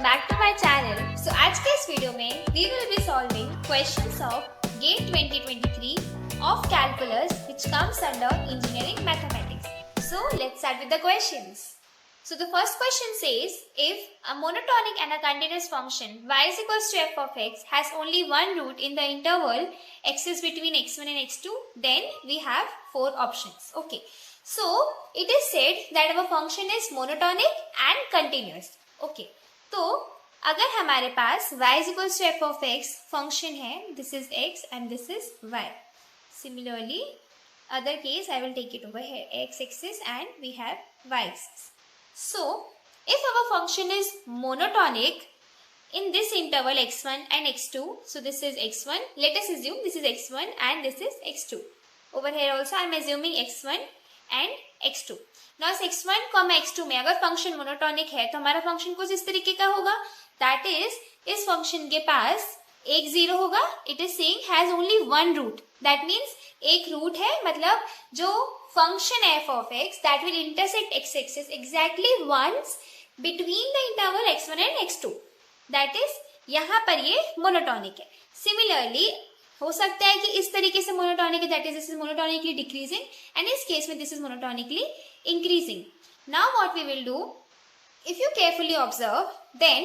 back to my channel. So आज के इस वीडियो में we will be solving questions of GATE 2023 of calculus which comes under engineering mathematics. So let's start with the questions. So the first question says, if a monotonic and a continuous function y is equals to f of x has only one root in the interval x is between x1 and x2, then we have four options. Okay. So it is said that our function is monotonic and continuous. Okay. तो अगर हमारे पास y is equals to f of x function है, this is x and this is y. Similarly, other case I will take it over here, x axis and we have y axis. So if our function is monotonic in this interval x1 and x2, so this is x1, let us assume this is x1 and this is x2. Over here also I am assuming x1 and x2. Now x1, x2 में अगर function monotonic है तो हमारा function कुछ इस तरीके का होगा. दैट इज इस फंक्शन के पास एक जीरो होगा. It is saying has only one root. That means एक रूट है, मतलब जो function f of x that will intersect x axis exactly once between the interval x1 and x2. That is यहाँ पर ये मोनोटॉनिक है. सिमिलरली हो सकता है कि इस तरीके से मोनोटॉनिक है, that is this is monotonically decreasing, and इस केस में this is monotonically increasing. Now what we will do, if you carefully observe, then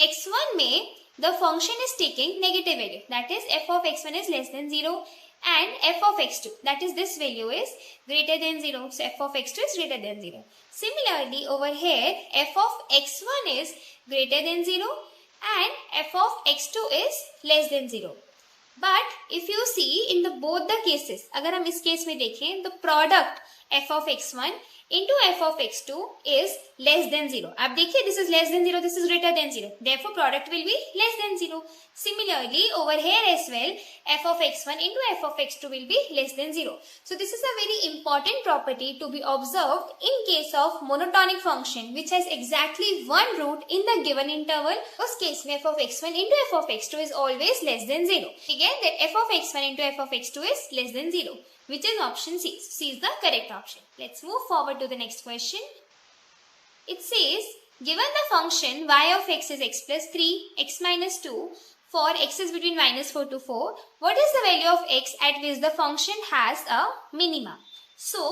x1 में the function is taking negative value, that is f of x1 is less than 0 and f of x2, that is this value is greater than 0, so f of x2 is greater than 0. Similarly over here f of x1 is greater than 0 and f of x2 is less than 0. But if you see in the both the cases, अगर हम इस case में देखें, the product f of x1 into f of x2 is less than 0. आप देखिए, this is less than 0, this is greater than 0. Therefore, product will be less than 0. Similarly, over here as well, f of x1 into f of x2 will be less than 0. So, this is a very important property to be observed in case of monotonic function which has exactly one root in the given interval. उस case में f of x1 into f of x2 is always less than 0. ठीक है, that f of x1 into f of x2 is less than 0. Which is option C. C is the correct option. Let's move forward to the next question. It says, given the function y of x is x plus 3, x minus 2, for x is between minus 4 to 4, what is the value of x at which the function has a minima? So,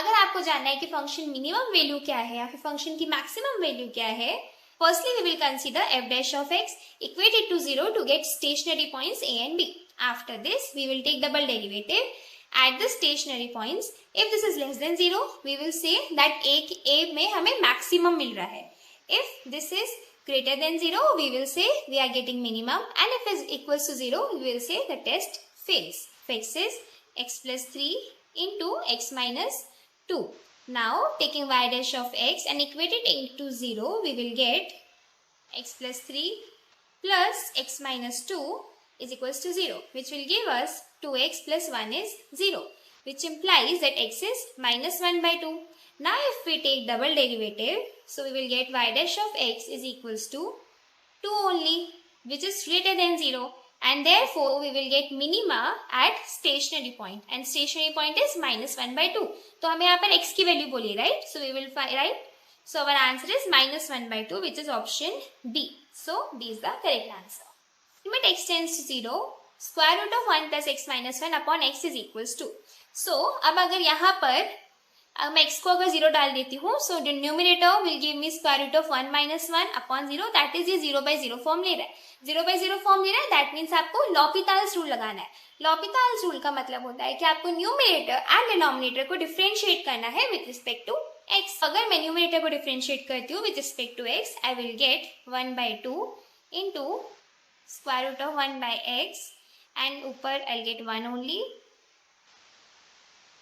अगर आपको जानना है कि function minimum value क्या है या फिर function की maximum value क्या है, firstly we will consider f dash of x, equate it to 0 to get stationary points a and b. After this, we will take double derivative at the stationary points. If this is less than 0, we will say that a में हमें maximum मिल रहा है. If this is greater than 0, we will say we are getting minimum, and if it is equals to 0, we will say the test fails. X is x plus 3 into x minus 2. Now taking y dash of x and equate it into 0, we will get x plus 3 plus x minus 2 is equals to 0, which will give us 2x plus 1 is 0, which implies that x is minus 1 by 2. Now if we take double derivative, so we will get y dash of x is equals to 2 only, which is greater than 0, and therefore we will get minima at stationary point, and stationary point is minus 1 by 2. तो हमें यहाँ पर x की value बोली, right? So we will write, so our answer is minus 1 by 2, which is option D. So D is the correct answer. Limit x tends to 0, square root of 1 plus x minus 1 upon x is equals to. So, अब अगर यहाँ पर मैं x को अगर 0 डाल देती हूँ, so the numerator will give me square root of 1 minus 1 upon 0, that is ये 0 by 0 फॉर्म ले रहा है. 0 by 0 फॉर्म ले रहा है, that means आपको लॉपिताल्स रूल लगाना है. लॉपिताल्स रूल का मतलब होता है कि आपको न्यूमरेटर एंड डिनोमिनेटर को डिफरेंशिएट करना है विद रिस्पेक्ट टू x. अगर मैं न्यूमरेटर को डिफरेंशिएट करती हूँ with respect to x, I will get 1 by 2 into square root of 1 by x, and ऊपर I'll get 1 only.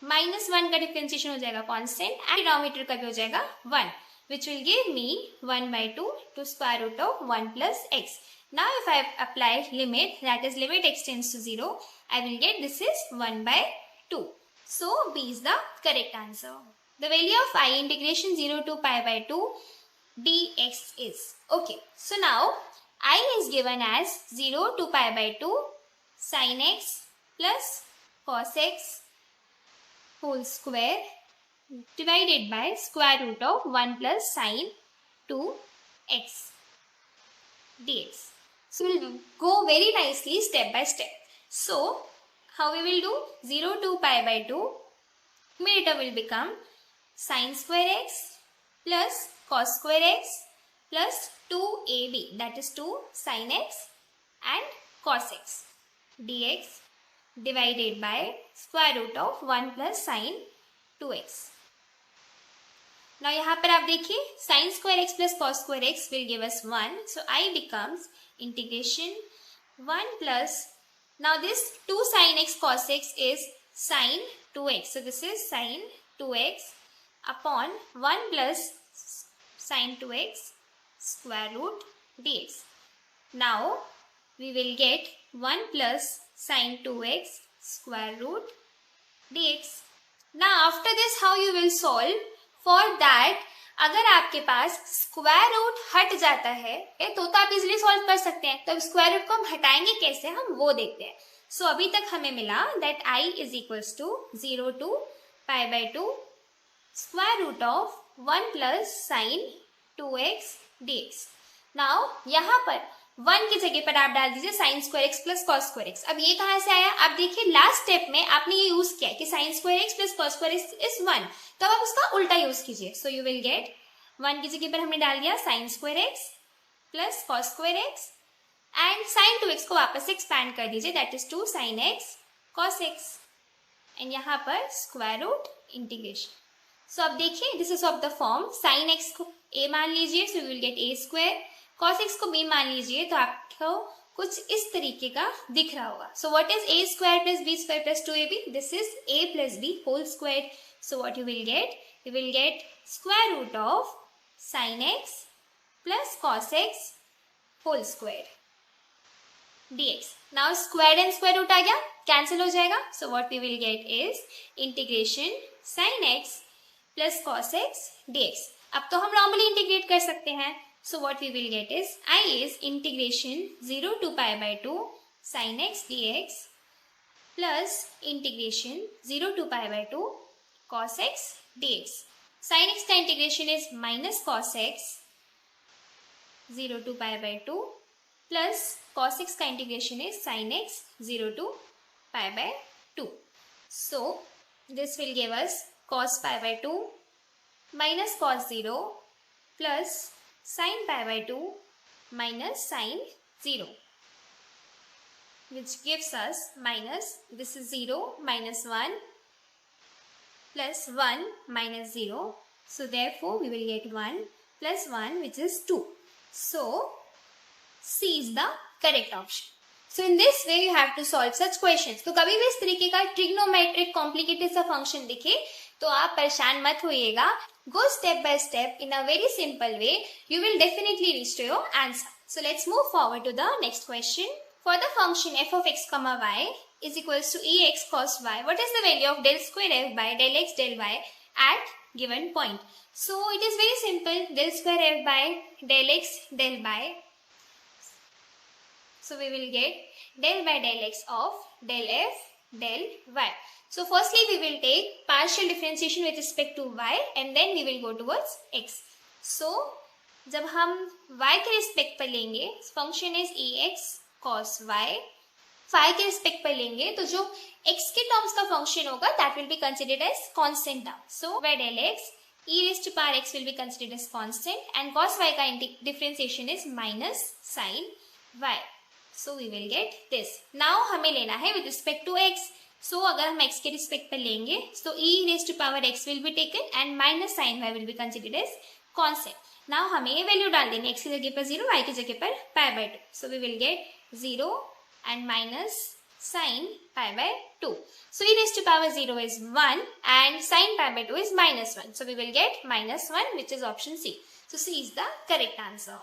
माइनस 1 का डिफरेंशिएशन हो जाएगा कांस्टेंट, एंड डिनोमिनेटर का भी हो जाएगा 1, which will give me 1 by 2 to square root of 1 plus x. Now if I apply limit, that is limit x tends to 0, I will get this is 1 by 2. So B is the correct answer. The value of I integration 0 to pi by 2 dx is. Okay, so now I is given as 0 to pi by 2 sin x plus cos x whole square divided by square root of 1 plus sin 2x. dx. So we'll go very nicely step by step. So how we will do? 0 to pi by 2, numerator will become sin square x plus cos square x plus 2ab, that is 2 sin x and cos x dx divided by square root of 1 plus sin 2x. Now यहाँ पर आप देखिए sin square x plus cos square x will give us 1. So I becomes integration 1 plus, now this 2 sin x cos x is sin 2x. So this is sin 2x upon 1 plus sin 2x square root dx. Now we will get 1 plus sin 2x square root dx. Now after this how you will solve? For that, अगर आपके पास square root हट जाता है तो आप easily solve कर सकते हैं. तो अब स्क्वायर रूट को हम हटाएंगे कैसे, हम वो देखते हैं. सो अभी तक हमें मिला that i is equals to 0 to pi by 2 square root of 1 plus sine 2x dx. Now यहाँ पर 1 की जगह पर आप डाल दीजिए sine square x plus cos square x. अब ये कहाँ से आया? आप देखिए लास्ट स्टेप में आपने ये यूज किया कि sign square x plus cos square x is 1. तो आप उसका उल्टा यूज कीजिए. सो यू विल गेट 1 की जगह पर हमने डाल दिया sine square x plus cos square x and sine 2x को वापस एक्सपैंड कर दीजिए, that is 2 sine x cos x and यहाँ पर स्क्वायर रूट इंटीग्रेशन. सो अब देखिए this is of the form sine x को a मान लीजिए, so you will get a square. cos x को b मान लीजिए तो आपको कुछ इस तरीके का दिख रहा होगा. So what is a square plus b square plus 2ab? This is a plus b whole square. So what you will get? You will get square root of sin x plus cos x whole square dx. Now square and square root आ गया, cancel हो जाएगा. So what we will get is integration sin x plus cos x dx. अब तो हम normally integrate कर सकते हैं. So what we will get is I is integration 0 to pi by 2 sin x dx plus integration 0 to pi by 2 cos x dx. Sin x का integration is minus cos x 0 to pi by 2 plus cos x का integration is sin x 0 to pi by 2. So this will give us cos pi by 2 minus cos 0 plus sin pi by 2 minus sin 0, which gives us minus, this is 0 minus 1 plus 1 minus 0. So therefore we will get 1 plus 1 which is 2. So C is the correct option. So in this way you have to solve such questions. तो कभी भी इस तरीके का trigonometric complicated सा function दिखे तो आप परेशान मत होइएगा. Go step by step in a very simple way. You will definitely reach to your answer. So let's move forward to the next question. For the function f of x comma y is equals to ex cos y, what is the value of del square f by del x del y at given point? So it is very simple. Del square f by del x del y. So we will get del by del x of del f del y. So firstly we will take partial differentiation with respect to y and then we will go towards x. So जब हम y के respect पर लेंगे function is ex cos y, y के respect पर लेंगे तो जो x के टर्म्स का फंक्शन होगा that will be considered as constant term. So by del x e raised to power x will be considered as constant and cos y का differentiation is minus sin y. So we will get this. Now हमें लेना है with respect to x. So अगर हम x के respect पर लेंगे तो e raised to power x will be taken and minus sin y will be considered as constant. Now हमें ये वैल्यू डाल देनी है, x की जगह पर 0, y की जगह पर pi by 2. So we will get 0 and minus sin pi by 2. So e raised to power 0 is 1 and sin pi by 2 is minus 1. So we will get minus 1 which is option C. So C is the correct answer.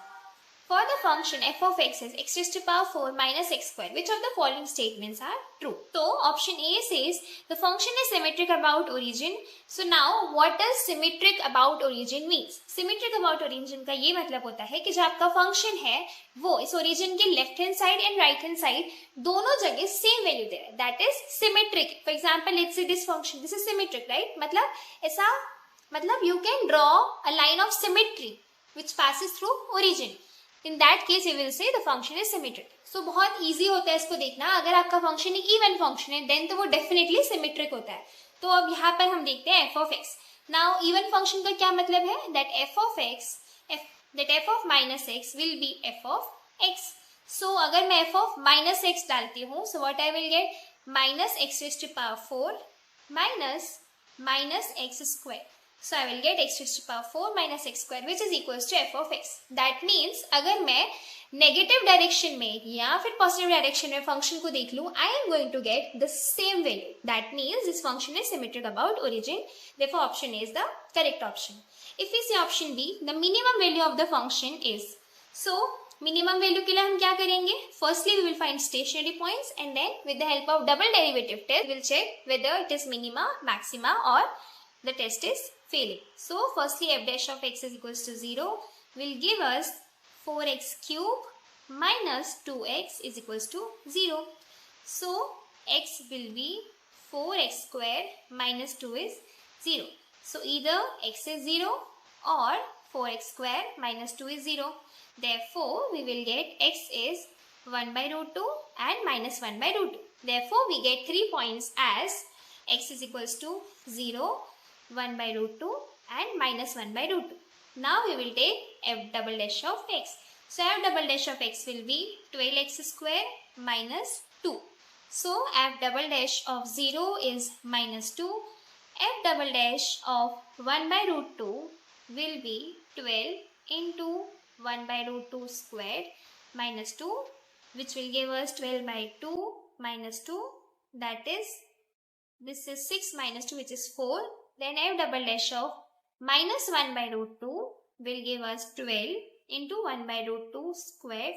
For the function f of x is x raised to power 4 minus x square, which of the following statements are true? So option A says the function is symmetric about origin. So now what does symmetric about origin means? Symmetric about origin का ये मतलब होता है कि जो आपका function है वो इस origin के left hand side and right hand side दोनों जगह सेम वैल्यू दे रहा है, that is symmetric. For example let's say this function, this is symmetric, right? मतलब ऐसा, मतलब you can draw a line of symmetry which passes through origin. In that case we will say the function is symmetric. So बहुत easy होता है इसको देखना. अगर आपका function एक even function है then तो वो definitely symmetric होता है. तो अब यहाँ पर हम देखते हैं f of x. Now even function का क्या मतलब है? That f of minus x will be f of x. So अगर मैं f of minus x डालती हूँ, so what I will get? Minus x raised to power 4 minus x square. So I will get x raised to power 4 minus x square which is equals to f of x. That means अगर मैं negative direction में या फिर positive direction में function को देख लूँ, I am going to get the same value. That means this function is symmetric about origin. Therefore option A is the correct option. If we see option B, the minimum value of the function is. So minimum value के लिए हम क्या करेंगे? Firstly we will find stationary points and then with the help of double derivative test we will check whether it is minima, maxima or the test is failing. So firstly f dash of x is equals to 0 will give us 4x cube minus 2x is equals to 0. So x will be 4x square minus 2 is 0. So either x is 0 or 4x square minus 2 is 0. Therefore we will get x is 1 by root 2 and minus 1 by root 2. Therefore we get 3 points as x is equals to 0, 1 by root 2 and minus 1 by root 2. Now we will take f double dash of x. So f double dash of x will be 12x square minus 2. So f double dash of 0 is minus 2. F double dash of 1 by root 2 will be 12 into 1 by root 2 squared minus 2 which will give us 12 by 2 minus 2, that is this is 6 minus 2 which is 4. Then f double dash of minus 1 by root 2 will give us 12 into 1 by root 2 square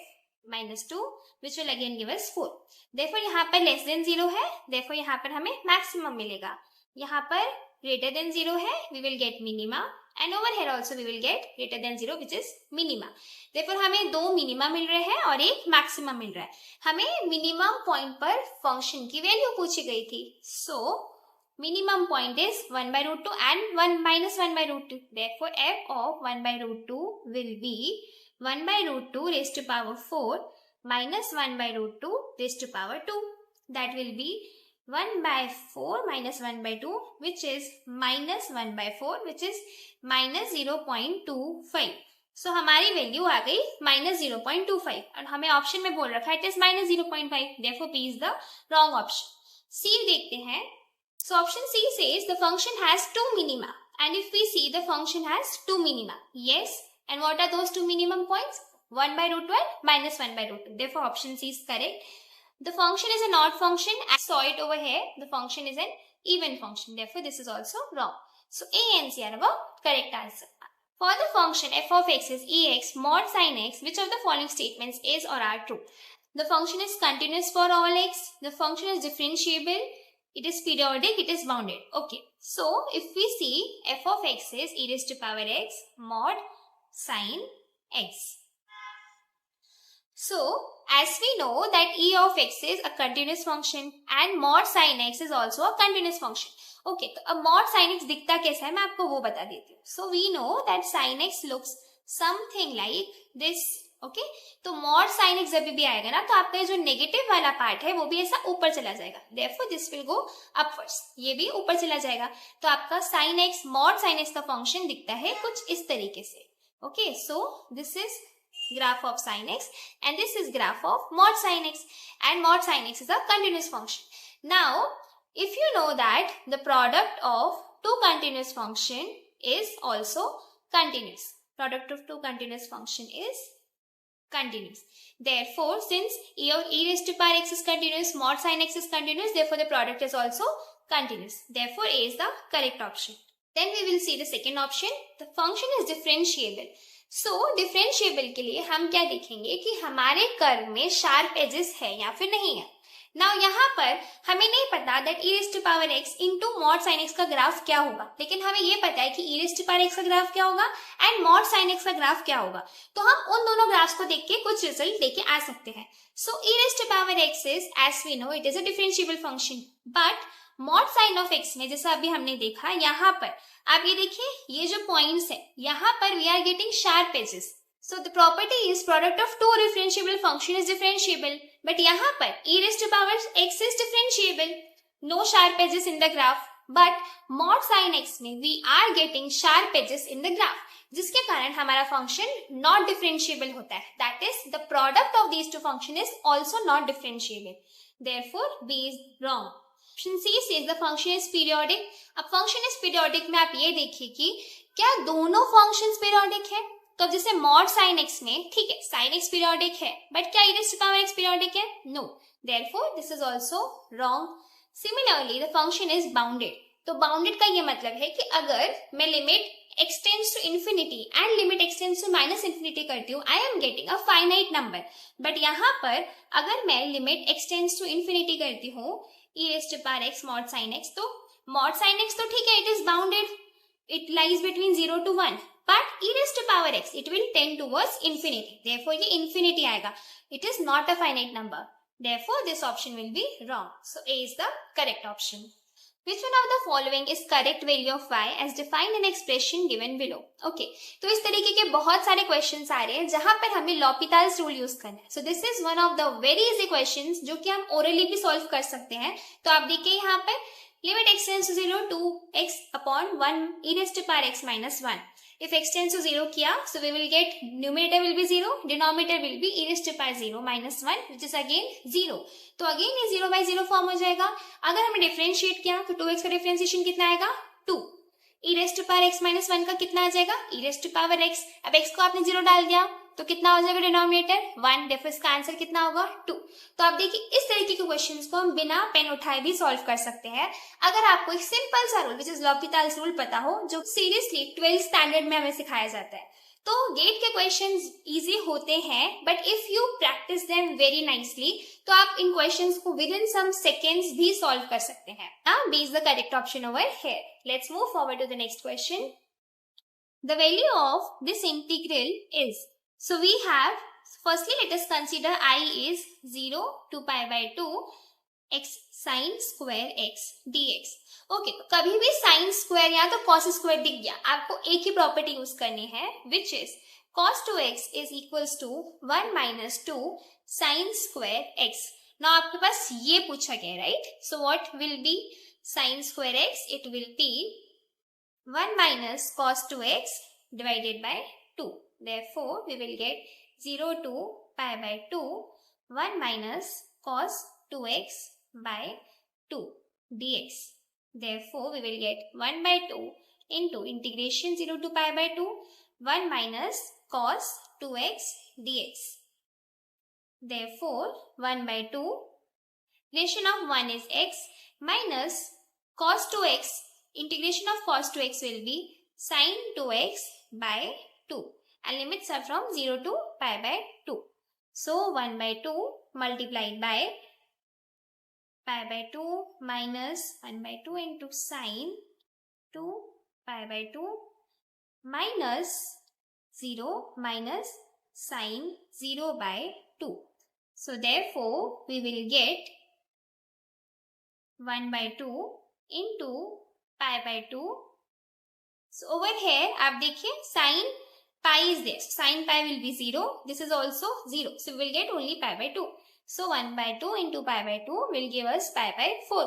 minus 2 which will again give us 4. Therefore यहाँ पर less than 0 है, therefore यहाँ पर हमें maximum मिलेगा. यहाँ पर greater than 0 है, we will get minima and over here also we will get greater than 0 which is minima. Therefore हमें दो minima मिल रहे हैं और एक maximum मिल रहा है. हमें minimum point पर function की value पूछी गई थी. So minimum point is 1 by root 2 and 1 minus 1 by root 2. Therefore f of 1 by root 2 will be 1 by root 2 raised to power 4 minus 1 by root 2 raised to power 2. That will be 1 by 4 minus 1 by 2 which is minus 1 by 4 which is minus 0.25. So हमारी value आ गई minus 0.25 और हमें option में बोल रखा है it is minus 0.5. Therefore P is the wrong option. C देखते हैं. So option C says the function has two minima and if we see the function has two minima. Yes, and what are those two minimum points? 1 by root 1 minus 1 by root 2. Therefore option C is correct. The function is an odd function. I saw it over here. The function is an even function. Therefore this is also wrong. So A and C are our correct answer. For the function f of x is ex mod sin x, which of the following statements is or are true? The function is continuous for all x. The function is differentiable. It is periodic, it is bounded. Okay. So if we see f of x is e raised to power x mod sin x. So as we know that e of x is a continuous function and mod sin x is also a continuous function. Okay, तो अब mod sin x दिखता कैसा है मैं आपको वो बता देती हूँ. So we know that sin x looks something like this. Okay, तो mod sin x जब भी आएगा ना तो आपका जो नेगेटिव वाला पार्ट है वो भी ऐसा ऊपर चला जाएगा. Therefore this will go upwards. ये भी ऊपर चला जाएगा. तो आपका sin x mod sin x का फंक्शन दिखता है कुछ इस तरीके से. Okay, so this is graph of sin x and this is graph of mod sin x and mod sin x is a continuous function. Now if you know that the product of two continuous function is also continuous. Product of two continuous function is continuous. Therefore since e raised to power x is continuous, mod sin x is continuous, therefore the product is also continuous. Therefore A is the correct option. Then we will see the second option. The function is differentiable. So differentiable के लिए हम क्या देखेंगे कि हमारे curve में sharp edges है या फिर नहीं है. Now यहाँ पर हमें नहीं पता that e raised to power x into mod sin x का ग्राफ क्या होगा, लेकिन हमें ये पता है कि e raised to power x का ग्राफ क्या होगा and mod sin x का ग्राफ क्या होगा. तो हम उन दोनों ग्राफ्स को देख के कुछ रिजल्ट लेके आ सकते हैं. So e raised to power x is, as we know, it is a differentiable function. But mod sin of x में जैसा अभी हमने देखा यहाँ पर आप ये देखिए ये जो पॉइंट्स है यहाँ पर we are getting sharp edges. So the property is product of two differentiable function is differentiable. But यहाँ पर e raised to power x is differentiable. No sharp edges in the graph. But mod sin x में we are getting sharp edges in the graph, जिसके कारण हमारा function not differentiable होता है. That is the product of these two function is also not differentiable. Therefore B is wrong. Option C says the function is periodic. अब function is periodic में आप ये देखिए कि क्या दोनों फंक्शंस पीरियोडिक है. तो जैसे मॉड साइन एक्स में, ठीक है, साइन एक्स पीरियोडिक है, बट क्या e raised to power x periodic है? No. Therefore this is also wrong. Similarly the function is bounded. तो बाउंडेड का ये मतलब है कि अगर मैं limit x tends to infinity and limit x tends to minus infinity करती हूँ, I am getting a finite number. But यहाँ पर अगर मैं limit x tends to infinity करती हूँ e raised to power x mod sin x, तो mod sin x तो ठीक है, it is bounded, it lies between 0 to 1. But e raised to power x, it will tend towards infinity. Therefore ये infinity आएगा. It is not a finite number. Therefore this option will be wrong. So A is the correct option. Which one of the following is correct value of y as defined in expression given below? Okay, तो इस तरीके के बहुत सारे questions आ रहे हैं जहां पर हमें लॉपिताल्स रूल यूज करना है. So this is one of the very easy questions जो कि हम ओरली भी सॉल्व कर सकते हैं. तो आप देखिए यहाँ पर limit x tends to 0 to x upon 1 e raised to power x minus 1. If x tends to 0 किया, so we will get numerator will be 0, denominator will be e raised to power 0 minus 1, which is again 0. तो again ये 0 by 0 form हो जाएगा. अगर हमने differentiate किया तो 2x का डिफरेंशिएशन कितना आएगा? 2. e raised to power x minus 1 का कितना आ जाएगा? e raised to power x. अब x को आपने 0 डाल दिया तो कितना हो जाएगा डिनोमिनेटर? 1. देयरफॉर इसका आंसर कितना होगा? 2. तो आप देखिए इस तरीके के क्वेश्चंस को हम बिना पेन उठाए भी सॉल्व कर सकते हैं अगर आपको एक सिंपल सा रूल विच इज लॉपिताल्स रूल पता हो, जो सीरियसली 12th स्टैंडर्ड में हमें सिखाया जाता है. तो गेट के क्वेश्चंस इजी होते हैं, but if you practice them very nicely तो आप इन क्वेश्चंस को विद इन सम सेकेंड्स भी सॉल्व कर सकते हैं. Now B is the correct option over here. Let's move forward to the next question. The value of this integral is, so we have, firstly let us consider I is 0 to pi by 2 x sin square x dx. Okay, तो कभी भी sine square या तो cos square दिख गया, आपको एक ही property use करनी है which is cos 2x is equals to 1 minus 2 sin square x. Now आपके पास ये पूछा गया, right? So what will be sin square x? It will be 1 minus cos 2x divided by 2. Therefore, we will get 0 to pi by 2, 1 minus cos 2x by 2 dx. Therefore, we will get 1 by 2 into integration 0 to pi by 2, 1 minus cos 2x dx. Therefore, 1 by 2, relation of 1 is x minus cos 2x, integration of cos 2x will be sin 2x by 2. And limits are from 0 to pi by 2. So 1 by 2 multiplied by pi by 2 minus 1 by 2 into sin 2 pi by 2 minus 0 minus sin 0 by 2. So therefore we will get 1 by 2 into pi by 2. So over here आप देखिए sin pi is there. So sin pi will be 0. This is also 0. So we will get only pi by 2. So 1 by 2 into pi by 2 will give us pi by 4.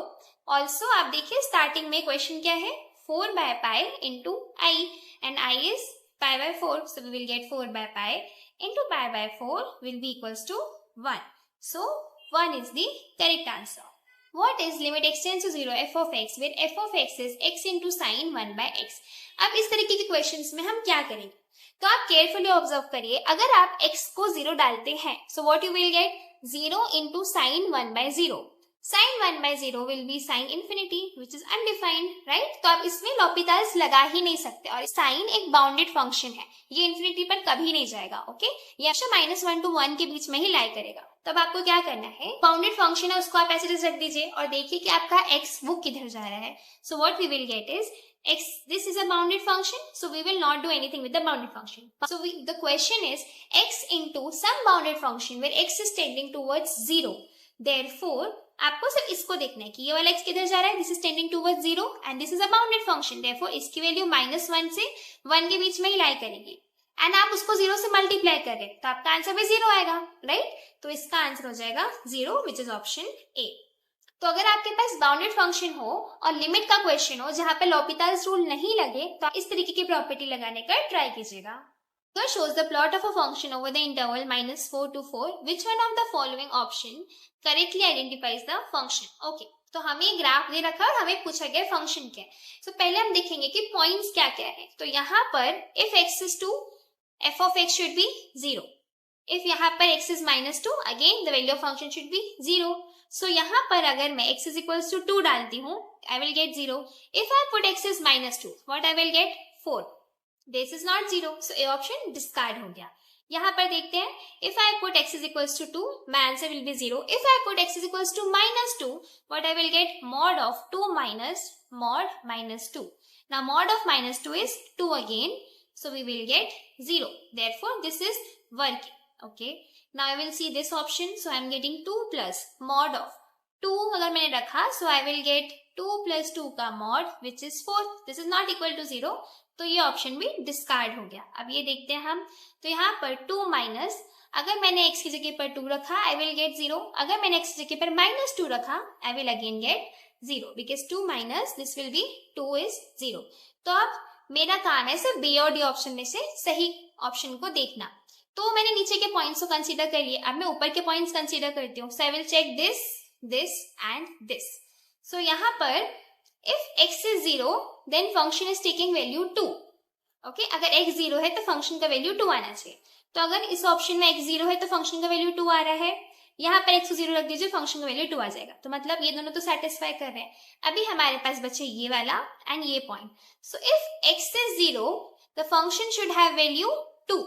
Also आप देखिए starting में question क्या है? 4 by pi into I and I is pi by 4. So we will get 4 by pi into pi by 4 will be equals to 1. So 1 is the correct answer. What is limit x tends to 0 f of x where f of x is x into sin 1 by x. अब इस तरीके के questions में हम क्या करेंगे? तो आप केयरफुली ऑब्जर्व करिए. अगर आप x को 0 डालते हैं, सो what you will gate? 0 into sin 1 by 0. sin 1 by 0 will be sin infinity which is undefined, right? तो आप इसमें लॉपिताल्स लगा ही नहीं सकते. और sin एक बाउंडेड फंक्शन है, ये इन्फिनिटी पर कभी नहीं जाएगा. ओके, ये हमेशा -1 to 1 के बीच में ही लाई करेगा. तब आपको क्या करना है? बाउंडेड फंक्शन है उसको आप ऐसे रख दीजिए और देखिए कि आपका x वो किधर जा रहा है. So what we will get is x, this is a bounded function, so we will not do anything with the bounded function. So the question is x into some bounded function where x is tending towards 0. Therefore, आपको सिर्फ इसको देखना है कि ये वाला x किधर जा रहा है. This is tending towards 0 and this is a bounded function. Therefore, इसकी वैल्यू -1 से 1 के बीच में ही लाई करेगी. एंड आप उसको 0 से मल्टीप्लाई कर रहे हैं तो आपका आंसर भी 0 आएगा, राइट? तो इसका आंसर हो जाएगा 0 विच इज ऑप्शन ए। तो अगर आपके पास बाउंडेड फंक्शन हो और लिमिट का क्वेश्चन हो जहां पे l'Hopital's रूल नहीं लगे तो इस तरीके की प्रॉपर्टी लगाने का ट्राई कीजिएगा। तो shows the plot of a function over the interval -4 to 4. Which one of the following option correctly identifies the function? Okay, तो हमें ग्राफ दे रखा और हमें पूछा गया फंक्शन क्या है। तो पहले हम देखेंगे कि पॉइंट्स क्या क्या है। तो यहाँ पर if x is 2, f of x should be 0. if यहाँ पर x is -2, again the value of function should be 0. So यहाँ पर अगर मैं x is equals to 2 डालती हूँ, I will get 0. If I put x is -2, what I will get? 4. This is not 0. So A option discard हो गया। यहाँ पर देखते हैं, if I put x is equals to 2, my answer will be 0. If I put x is equals to -2, what I will get? Mod of 2 minus mod -2. Now mod of -2 is 2 again. So we will get 0. Therefore this is working. Okay. Now I will see this option. So I am getting 2 plus mod of 2 अगर मैंने रखा, so I will get 2 plus 2 का mod which is 4. This is not equal to 0. तो ये option भी discard हो गया। अब ये देखते हैं हम, तो यहाँ पर 2 माइनस, अगर मैंने x की जगह पर 2 रखा I will get 0. अगर मैंने x की जगह पर -2 रखा I will again get 0 because 2 minus this will be 2 is 0. तो अब मेरा काम है सिर्फ बी और डी ऑप्शन में से सही ऑप्शन को देखना। तो मैंने नीचे के पॉइंट्स को कंसीडर कर लिए, अब मैं ऊपर के पॉइंट्स कंसीडर करती हूँ। So I will check this, this and this. So यहाँ पर if x is 0 then function is taking value 2। Okay, अगर x 0 है तो फंक्शन का वैल्यू 2 आना चाहिए। तो अगर इस ऑप्शन में x 0 है तो फंक्शन का वैल्यू 2 आ रहा है, यहाँ पर x को 0 रख दीजिए, फंक्शन का वैल्यू 2 आ जाएगा। तो मतलब ये दोनों तो सेटिस्फाई कर रहे हैं। अभी हमारे पास बचे ये वाला एंड ये point. So if x is 0 the function should have value 2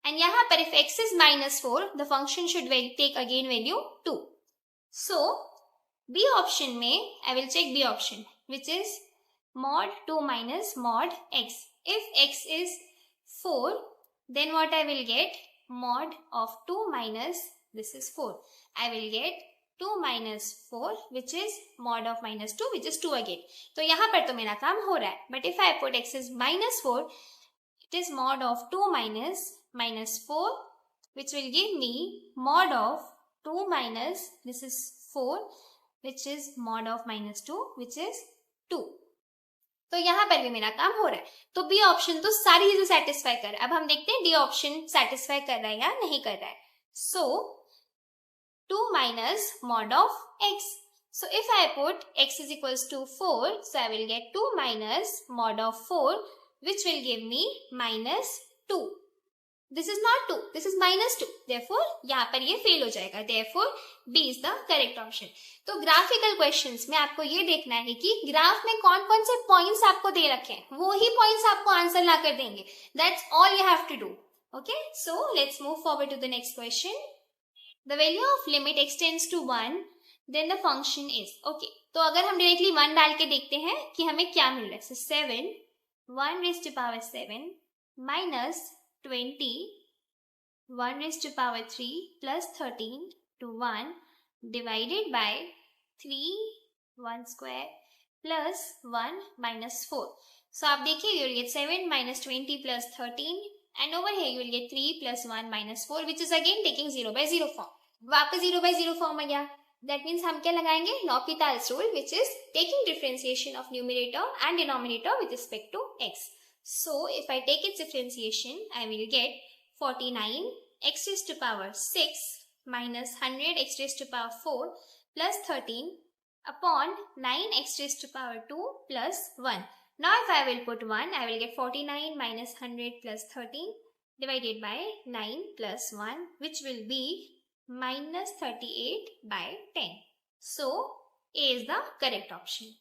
and यहाँ पर if x is -4 the function should take again value 2. So B option में I will check B option which is mod 2 minus mod x. If x is 4 then what I will get? Mod of 2 minus this is 4. I will get 2 minus 4 which is mod of -2 which is 2 again. तो यहाँ पर तो मेरा काम हो रहा है, but if I put x is -4 it is mod of 2 minus -4 which will give me mod of 2 minus this is 4 which is mod of -2 which is 2. तो यहाँ पर भी मेरा काम हो रहा है। तो बी ऑप्शन तो सारी चीजें सेटिस्फाई कर रहा है। अब हम देखते हैं डी ऑप्शन सेटिस्फाई कर रहा है या नहीं कर रहा है। सो 2 minus mod of x. So if I put x is equals to 4, so I will get 2 minus mod of 4 which will give me -2. This is not 2, this is -2. Therefore यहाँ पर ये फेल हो जाएगा। Therefore B is the correct option. तो graphical questions में आपको ये देखना है कि ग्राफ में कौन कौन से पॉइंट्स आपको दे रखे हैं, वो ही पॉइंट्स आपको आंसर ला कर देंगे। That's all you have to do. Okay, so let's move forward to the next question. The value of limit x tends to 1, then the function is. Okay, तो अगर हम डायरेक्टली 1 डाल के देखते हैं कि हमें क्या मिल रहा है। So 7, 1 raised to power 7 minus 20, 1 raised to power 3 plus 13 to 1 divided by 3, 1 square plus 1 minus 4. So आप देखिए you will get 7 minus 20 plus 13 and over here you will get 3 plus 1 minus 4 which is again taking 0 by 0 form. वापस 0 by 0 form आ गया। That means हम क्या लगाएंगे? l'Hopital's rule which is taking differentiation of numerator and denominator with respect to x. So if I take its differentiation, I will get 49 x raised to power 6 minus 100 x raised to power 4 plus 13 upon 9 x raised to power 2 plus 1. Now if I will put 1, I will get 49 minus 100 plus 13 divided by 9 plus 1 which will be minus 38 by 10. So A is the correct option.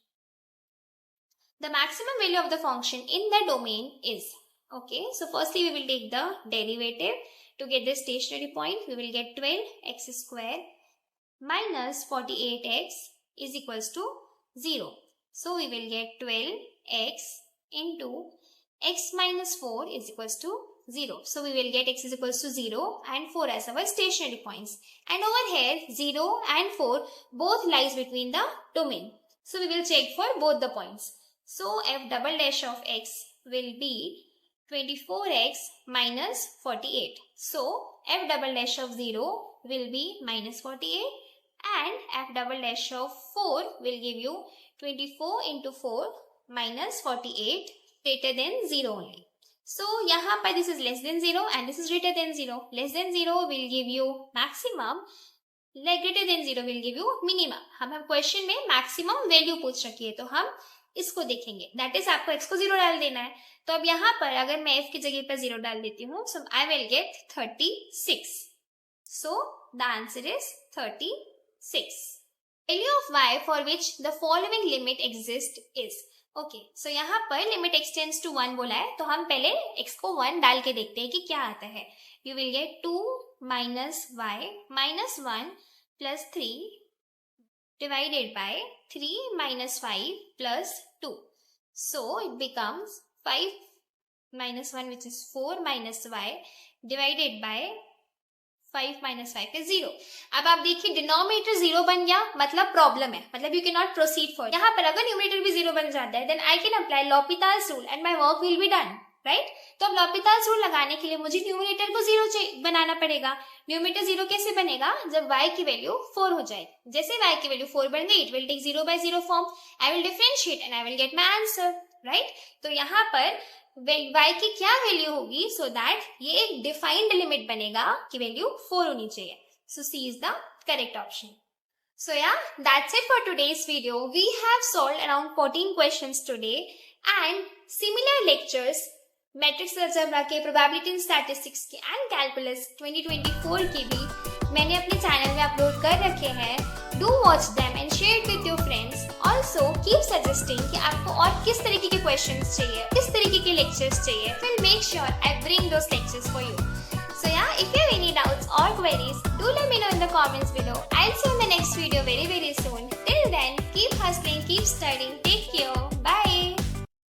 The maximum value of the function in the domain is. Okay, so firstly we will take the derivative. To get the stationary point, we will get 12x square minus 48x is equals to 0. So we will get 12x into x minus 4 is equals to 0. So we will get x is equals to 0 and 4 as our stationary points. And over here 0 and 4 both lies between the domain. So we will check for both the points. So f double dash of x will be 24x minus 48. So f double dash of 0 will be minus 48 and f double dash of 4 will give you 24 into 4 minus 48 greater than 0 only. So यहाँ पर this is less than 0 and this is greater than 0. Less than 0 will give you maximum, greater than 0 will give you minimum. हम question में maximum value पूछ रखी है तो हम इसको देखेंगे. दैट इज आपको x को 0 डाल देना है. तो अब यहाँ पर अगर मैं f की जगह पर 0 डाल देती हूँ, so I will get 36. So the answer is 36. Value of y for which the following limit exist is. Okay, so यहाँ पर लिमिट x टेंड्स टू 1 बोला है तो हम पहले x को 1 डाल के देखते हैं कि क्या आता है. You will gate 2 minus y minus 1 plus 3 divided by 3 minus 5 plus 2. So it becomes 5 minus 1 which is 4 minus y divided by 5 minus 5 is 0. अब आप देखिए डिनोमिनेटर 0 बन गया, मतलब प्रॉब्लम है, मतलब you can not proceed for. यहाँ पर अगर न्यूमरेटर भी 0 बन जाता है then I can apply L'Hopital's rule and my work will be done, right. तो अब लॉपिताल्स रूल लगाने के लिए मुझे न्यूमरेटर को 0 बनाना पड़ेगा. न्यूमरेटर 0 कैसे बनेगा? जब y की वैल्यू 4 हो जाए. जैसे y की वैल्यू 4 बन गई, it will take 0 by 0 form. I will differentiate and I will get my answer, right. तो यहाँ पर y की क्या वैल्यू होगी, सो दैट ये एक डिफाइंड लिमिट बनेगा कि वैल्यू 4 होनी चाहिए. सो C is the correct option. So yeah, that's it for today's video. We have solved around 14 questions today and similar lectures matrix algebra के, प्रोबेबिलिटी एंड स्टैटिस्टिक्स के and calculus 2024 के भी मैंने अपने चैनल में अपलोड कर रखे हैं. Do watch them and share with your friends. Also keep suggesting कि आपको और किस तरीके के क्वेश्चंस चाहिए, किस तरीके के लेक्चर्स चाहिए. Will make sure I bring those lectures for you. So yeah, if you have any doubts or queries, do let me know in the comments below. I'll see you in the next video very soon. Till then, keep hustling, keep studying. Take care. Bye.